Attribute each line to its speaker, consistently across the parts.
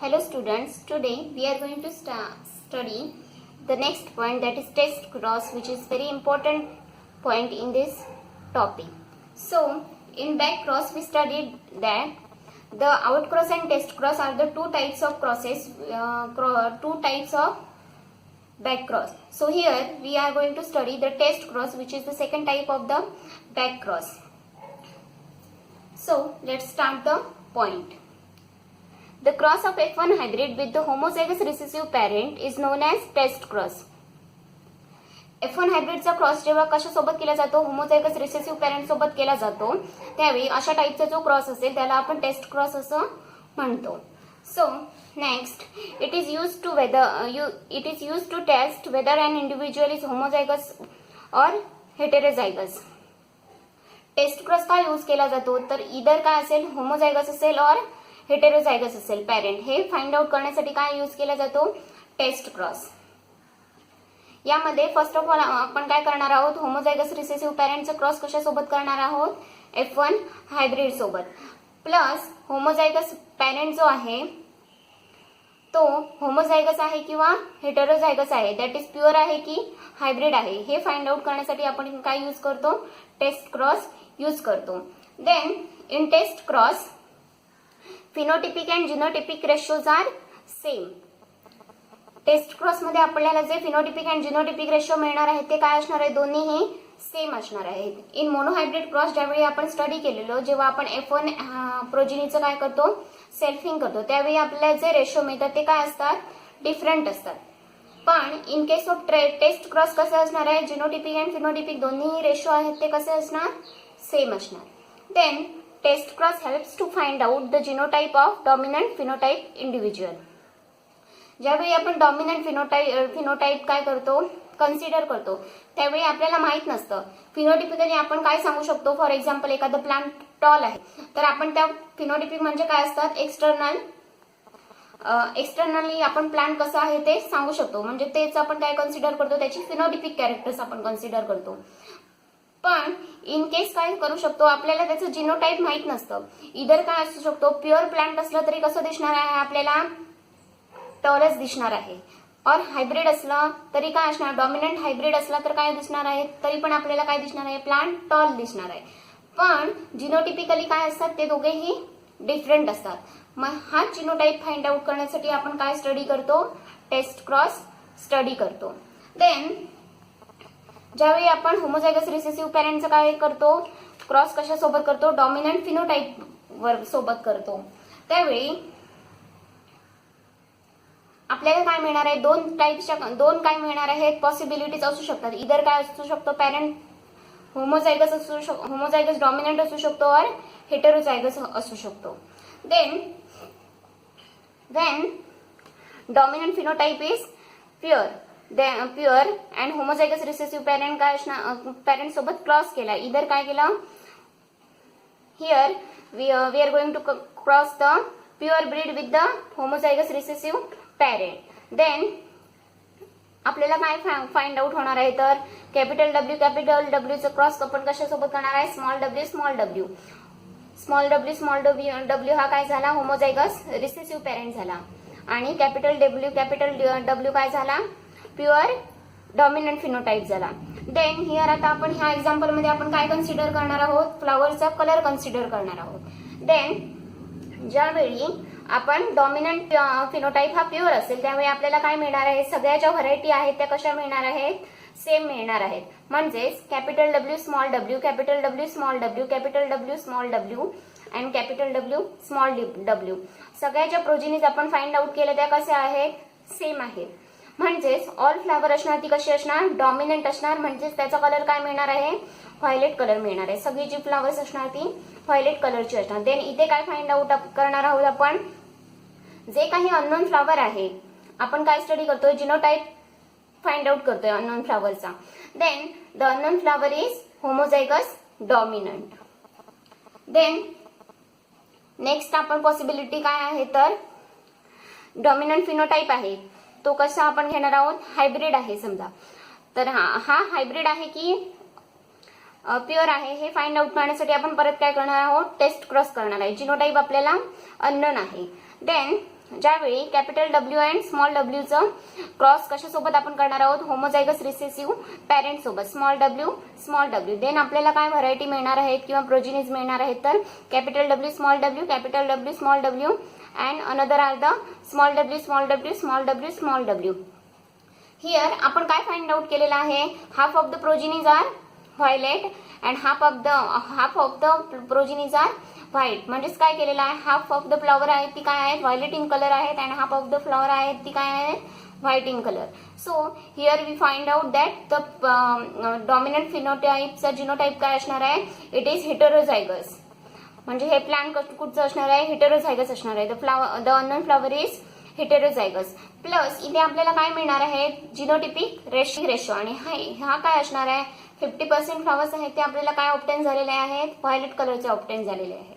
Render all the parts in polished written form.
Speaker 1: Hello students, today we are going to study the next point, that is test cross, which is very important point in this topic. So in back cross we studied that the out cross and test cross are the two types of crosses, two types of back cross. So here we are going to study the test cross, which is the second type of the back cross. So let's start the point. The cross of F1 hybrid with the homozygous recessive parent is known as test cross. F1 हायब्रिडचा cross जेव्हा कशासोबत केला जातो, homozygous recessive parent सोबत केला जातो, त्यावेळी अशा टाईपचा जो क्रॉस असेल त्याला आपण टेस्ट क्रॉस असं म्हणतो. So next, it is used to test whether an individual is homozygous और हेटेरोझायगस. टेस्ट क्रॉस का यूज केला जातो, तर इधर काय असेल, होमोझायगस असेल और हेटेरोझायगस असेल पॅरेंट, हे फाइंड आउट करण्यासाठी काय यूज केला जातो, टेस्ट क्रॉस. यामध्ये फर्स्ट ऑफ ऑल आपण काय करणार आहोत, होमोझायगस रिसेसिव्ह पॅरेंटचा क्रॉस कशासोबत करणार आहोत, F1 हायब्रिड सोबत. प्लस होमोझायगस पॅरेंट जो आहे तो होमोझायगस आहे किंवा हेटेरोझायगस आहे, दॅट इज प्युअर आहे की हायब्रिड आहे, हे फाइंड आउट करण्यासाठी आपण काय यूज करतो, टेस्ट क्रॉस यूज करतो. Then in test cross phenotypic and genotypic ratios are same. Test cross मध्ये आपल्याला जे फिनोटिपिक अँड जिनोटिपिक रेशो मिळणार आहेत ते काय असणार आहे, दोन्हीही सेम असणार आहेत. इन मोनोहायब्रिड क्रॉस ज्यावेळी आपण स्टडी केलेलो, जेव्हा आपण F1 प्रोजिनीचं काय करतो, सेल्फिंग करतो, त्यावेळी आपल्याला जे रेशो मिळतात ते काय असतात, डिफरंट असतात. पण in case of test cross कसं असणार आहे, जिनोटिपिक अँड फिनोटिपिक दोन्ही रेशो आहेत ते कसे असणार, सेम असणार. Then test cross helps to find out the genotype of dominant phenotype individual. ज्यावेळी आपण डॉमिनंट फिनोटाइप काय करतो, कन्सिडर करतो, त्यावेळी आपल्याला माहित नसतं. फिनोटिपिकली आपण काय सांगू शकतो, फॉर एक्झाम्पल एखादं प्लांट टॉल आहे तर आपण त्या फिनोटिपिक म्हणजे काय असतात, एक्सटर्नली आपण प्लांट कसं आहे ते सांगू शकतो, म्हणजे तेच आपण काय कन्सिडर करतो, त्याची फिनोटिपिक कॅरेक्टर्स आपण कन्सिडर करतो. पण इन केस काय करू शकतो, आपल्याला त्याचं जिनोटाइप माहित नसतं. इधर काय असू शकतो, प्युअर प्लांट असलं तरी कसं दिसणार आहे, आपल्याला टॉलच दिसणार आहे. और हायब्रिड असलं तरी काय असणार, डॉमिनंट हायब्रिड असला तर काय दिसणार आहे, तरी पण आपल्याला काय दिसणार आहे, प्लांट टॉल दिसणार आहे. पण जिनोटिपिकली काय असतात, ते दोघेही डिफरंट असतात. मग हा जिनोटाइप फाइंड आउट करण्यासाठी आपण काय स्टडी करतो, टेस्ट क्रॉस स्टडी करतो. देन ज्यावेळी आपण होमोझायगस रिसेसिव्ह पॅरेंटचं काय करतो, क्रॉस कशासोबत करतो, डॉमिनंट फिनोटाइप वर सोबत करतो, त्यावेळी आपल्याला काय मिळणार आहे, दोन काय मिळणार आहेत, पॉसिबिलिटीज असू शकतात. इधर काय असू शकतो, पॅरेंट होमोझायगस डॉमिनंट असू शकतो और हेटेरोझायगस असू शकतो. Then dominant phenotype is pure and homozygous recessive parent काय असणार, पॅरेंट सोबत क्रॉस केला. इधर काय केलं, here we are going to cross the pure breed with the homozygous recessive parent. Then आपल्याला काय फाइंड आउट होणार आहे, तर कॅपिटल डब्ल्यू चा क्रॉस आपण कशासोबत करणार आहे, स्मॉल डब्ल्यू हा काय झाला, होमोझायगस रिसेसिव्ह पॅरेंट झाला. आणि कॅपिटल डब्ल्यू काय झाला, प्युअर डॉमिनंट फिनोटाइप झाला. देन हिअर आता आपण ह्या एक्झाम्पल मध्ये आपण काय कन्सिडर करणार आहोत, फ्लॉवरचा कलर कन्सिडर करणार आहोत. देन ज्यावेळी आपण डॉमिनंट फिनोटाइप हा प्युअर असेल त्यावेळी आपल्याला काय मिळणार आहे, सगळ्या ज्या व्हरायटी आहेत त्या कशा मिळणार आहेत, सेम मिळणार आहेत. म्हणजेच capital W small W, capital W small W, capital W small W and capital W small W, सगळ्या ज्या प्रोजिनीज आपण फाइंड आउट केल्या त्या कशा आहेत, सेम आहेत. म्हणजेच ऑल फ्लावर असणार ती कशी असणार, डॉमिनंट असणार, म्हणजेच त्याचा कलर काय मिळणार आहे, व्हायलेट कलर मिळणार आहे. सगळी जी फ्लावर्स असणार ती व्हायलेट कलरची असणार. देन इथे काय फाइंड आउट करणार आहोत, आपण जे काही अननोन फ्लावर आहे आपण काय स्टडी करतोय, जिनोटाइप फाइंड आउट करतोय अननोन फ्लावरचा. Then the unknown flower is homozygous dominant. Then next आपण पॉसिबिलिटी काय आहे, तर डॉमिनंट फिनोटाइप आहे तो कसा आपण घेणार आहोत, हायब्रिड आहे समजा, तर हा हायब्रिड आहे की प्युअर आहे हे फाइंड आउट करण्यासाठी आपण परत काय करणार आहोत, टेस्ट क्रॉस करणार आहे. जिनोटाइप आपल्याला अननोन आहे. देन ज्यावेळी कॅपिटल डब्ल्यू अँड स्मॉल डब्ल्यूचं क्रॉस कशासोबत आपण करणार आहोत, होमोझायगस रिसेसिव्ह पॅरेंट सोबत, स्मॉल डब्ल्यू, देन आपल्याला काय व्हरायटी मिळणार आहेत किंवा प्रोजिनीज मिळणार आहेत, तर capital W small W and another are the small W. Here आपण काय फाइंड आउट केलेलं आहे, half of the progenies are violet and half of the progenies are white. म्हणजेच काय केलेलं आहे, हाफ ऑफ द फ्लॉवर आहेत ती काय आहेत, व्हायलेट इन कलर आहेत, and half of the flower आहेत ती काय आहेत, white in colour. So here we find out that the dominant फिनोटाइपचा जिनोटाइप काय असणार आहे, इट इज हेटेरोझायगस. म्हणजे हे प्लांट कुठचं असणार आहे, हेटेरोझायगस असणार आहे. The unknown flower is heterozygous. Plus इथे आपल्याला काय मिळणार आहे, जिनोटिपिक रेशो, आणि हा काय असणार आहे, 50% फ्लॉवर्स आहेत ते आपल्याला काय ऑब्टेन झालेले आहेत, व्हायलेट कलरचे ऑब्टेन झालेले आहेत.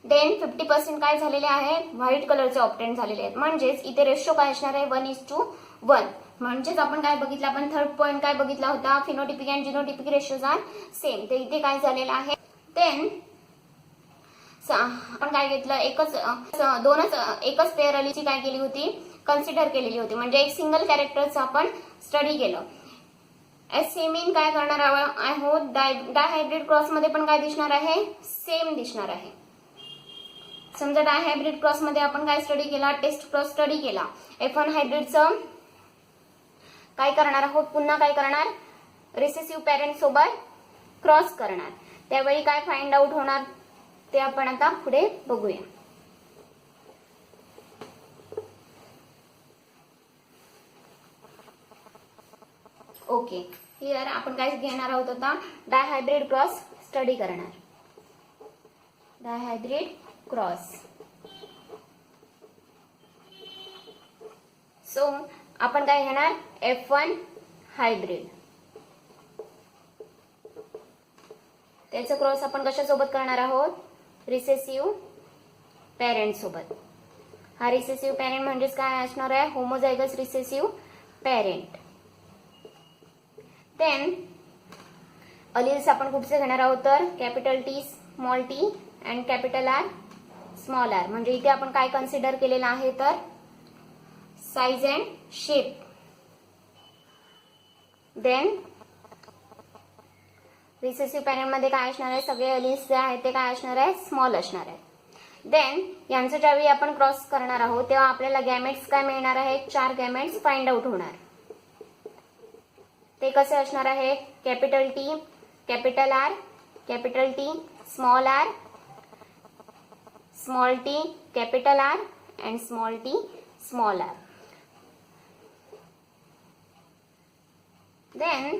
Speaker 1: देन 50% काय झालेले आहेत, व्हाईट कलरचे ऑब्टेन झालेले आहेत. म्हणजेच इथे रेशो काय असणार आहे, 1:1. म्हणजेच आपण काय बघितलं, आपण थर्ड पॉईंट काय बघितला होता, phenotypic and genotypic ratios are same. तर इथे काय झालेलं आहे, देन आपण काय घेतलं, एकच पेअर अलीची काय केली होती, कन्सिडर केलेली होती. म्हणजे एक सिंगल कॅरेक्टरचं आपण स्टडी केलं. सेम इन काय करणार आहोत, डायहायब्रिड क्रॉस मध्ये पण काय दिसणार आहे, सेम दिसणार आहे. समजा डायहायब्रिड क्रॉस मध्ये आपण काय स्टडी केला, टेस्ट क्रॉस स्टडी केला. F1 हायब्रिडचं काय करणार आहोत, पुन्हा काय करणार, रिसेसिव्ह पॅरेंट सोबत क्रॉस करणार. त्यावेळी काय फाइंड आउट होणार ते आपण आता पुढे बघूया. ओके, हिअर आपण काय घेणार आहोत आता, डायहायब्रिड क्रॉस स्टडी करणार. डायहायब्रिड क्रॉस. सो आपण काय घेणार, F1 हायब्रिड. त्याचं क्रॉस आपण कशासोबत करणार आहोत, रिसेसिव्ह पॅरेंट सोबत. हा रिसेसिव्ह पॅरेंट म्हणजेच काय असणार आहे, homozygous recessive parent. Then alleles आपण कुठचे घेणार आहोत, तर capital T small T and capital R small R. म्हणजे इथे आपण काय कन्सिडर केलेलं आहे, तर size and shape. Then recessive parent मध्ये काय असणार आहे, सगळे अलिल्स जे आहेत ते काय असणार आहे, स्मॉल असणार आहे. देन यांचं ज्यावेळी आपण क्रॉस करणार आहोत तेव्हा आपल्याला गॅमेट्स काय मिळणार आहे, 4 गॅमेट्स फाइंड आउट होणार. ते कसे असणार आहे, capital T, capital R, capital T, small R, small T, capital R and small T, small R. Then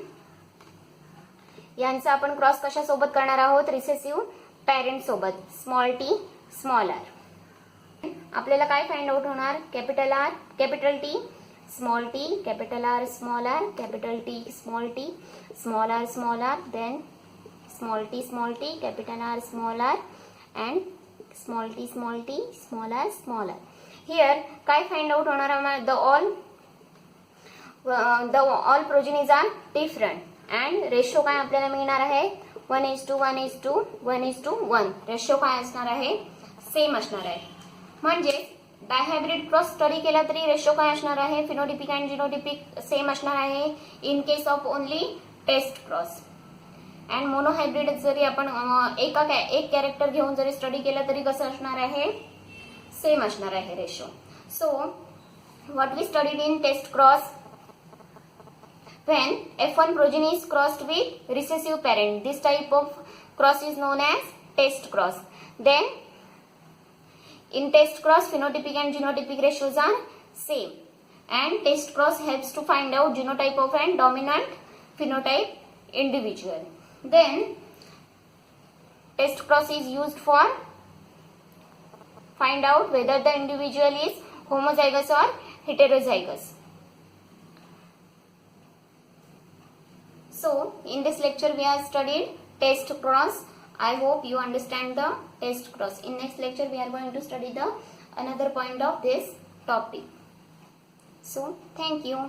Speaker 1: यांचा आपण क्रॉस कशासोबत करणार आहोत, रिसेसिव्ह पॅरेंट सोबत, स्मॉल टी, स्मॉल आर. आपल्याला काय फाइंड आउट होणार, capital R, capital T, small T, capital R, small R, capital T, small T, small R, then small T, capital R, small R and small T, small R. Here काय find out होणार, the all progenies are different and ratio काय आपल्याला मिळणार आहे, 1:1. Ratio काय असणार आहे, same असणार आहे. म्हणजे डायहायब्रिड क्रॉस स्टडी केला तरी रेशो काय असणार आहे, फिनोटिपिक अँड जिनोटिपिक सेम असणार आहे in case of only test cross. And monohybrid जरी आपण एक कॅरेक्टर घेऊन जरी स्टडी केलं तरी कसं असणार आहे, सेम असणार आहे ratio. So what we studied in test cross, when F1 progeny is crossed with recessive parent, this type of cross is known as test cross. Then in test cross phenotypic and genotypic ratios are same, and test cross helps to find out genotype of an dominant phenotype individual. Then test cross is used for find out whether the individual is homozygous or heterozygous. So in this lecture we have studied test cross. I hope you understand the test cross. In next lecture we are going to study the another point of this topic. So thank you.